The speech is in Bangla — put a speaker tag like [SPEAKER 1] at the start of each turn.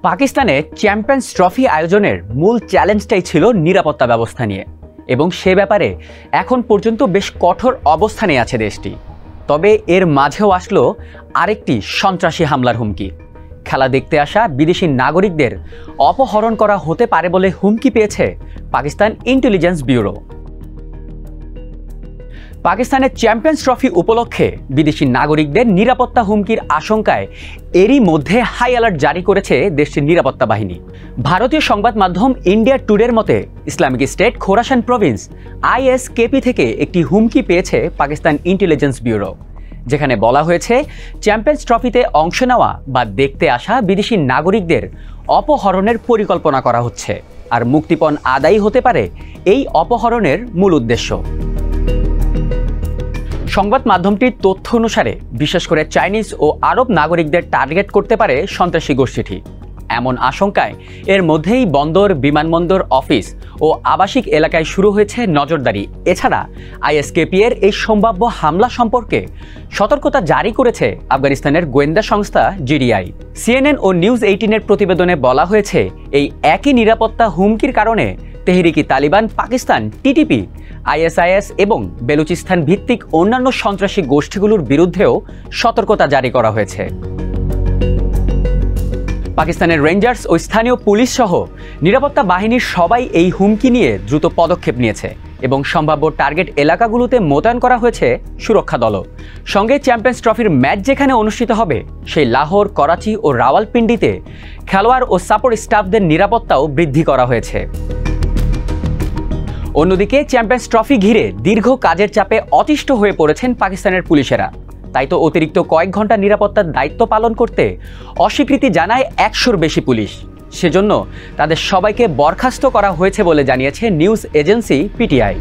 [SPEAKER 1] পাকিস্তানে চ্যাম্পিয়ন্স ট্রফি আয়োজনের মূল চ্যালেঞ্জটাই ছিল নিরাপত্তা ব্যবস্থা নিয়ে, এবং সে ব্যাপারে এখন পর্যন্ত বেশ কঠোর অবস্থানে আছে দেশটি। তবে এর মাঝেও আসলো আরেকটি সন্ত্রাসী হামলার হুমকি। খেলা দেখতে আসা বিদেশি নাগরিকদের অপহরণ করা হতে পারে বলে হুমকি পেয়েছে পাকিস্তান ইন্টেলিজেন্স ব্যুরো। পাকিস্তানের চ্যাম্পিয়ন্স ট্রফি উপলক্ষে বিদেশি নাগরিকদের নিরাপত্তা হুমকির আশঙ্কায় এরই মধ্যে হাই অ্যালার্ট জারি করেছে দেশটির নিরাপত্তা বাহিনী। ভারতীয় সংবাদ মাধ্যম ইন্ডিয়া টুডের মতে Islamic state Khorasan Province ISKP থেকে একটি হুমকি পেয়েছে পাকিস্তান ইন্টেলিজেন্স ব্যুরো, যেখানে বলা হয়েছে চ্যাম্পিয়ন্স ট্রফিতে অংশ নেওয়া বা দেখতে আসা বিদেশি নাগরিকদের অপহরণের পরিকল্পনা করা হচ্ছে, আর মুক্তিপণ আদায় হতে পারে এই অপহরণের মূল উদ্দেশ্য। সংবাদ মাধ্যমটির তথ্য অনুসারে বিশেষ করে চাইনিজ ও আরব নাগরিকদের টার্গেট করতে পারে সন্ত্রাসী গোষ্ঠীটি। এমন আশঙ্কায় এর মধ্যেই বন্দর, বিমানবন্দর, অফিস ও আবাসিক এলাকায় শুরু হয়েছে নজরদারি। এছাড়া ISKP এর এই সম্ভাব্য হামলা সম্পর্কে সতর্কতা জারি করেছে আফগানিস্তানের গোয়েন্দা সংস্থা GDI। CNN ও নিউজ 18-এর প্রতিবেদনে বলা হয়েছে এই একই নিরাপত্তা হুমকির কারণে তেহরিকি তালিবান পাকিস্তান TTP, ISIS এবং বেলুচিস্তান ভিত্তিক অন্যান্য সন্ত্রাসী গোষ্ঠীগুলোর বিরুদ্ধেও সতর্কতা জারি করা হয়েছে। পাকিস্তানের রেঞ্জার্স ও স্থানীয় পুলিশ সহ নিরাপত্তা বাহিনীর সবাই এই হুমকি নিয়ে দ্রুত পদক্ষেপ নিয়েছে এবং সম্ভাব্য টার্গেট এলাকাগুলোতে মোতায়েন করা হয়েছে সুরক্ষা দলও। সঙ্গে চ্যাম্পিয়ন্স ট্রফির ম্যাচ যেখানে অনুষ্ঠিত হবে সেই লাহোর, করাচি ও রাওয়ালপিন্ডিতে খেলোয়াড় ও সাপোর্ট স্টাফদের নিরাপত্তাও বৃদ্ধি করা হয়েছে। অন্যদিকে চ্যাম্পিয়ন্স ট্রফি ঘিরে দীর্ঘ কাজের চাপে অতিষ্ঠ হয়ে পড়েছেন পাকিস্তানের পুলিশেরা। তাই তো অতিরিক্ত কয়েক ঘন্টা নিরাপত্তার দায়িত্ব পালন করতে অস্বীকৃতি জানায় 100-র বেশি পুলিশ। সেজন্য তাদের সবাইকে বরখাস্ত করা হয়েছে বলে জানিয়েছে নিউজ এজেন্সি PTI।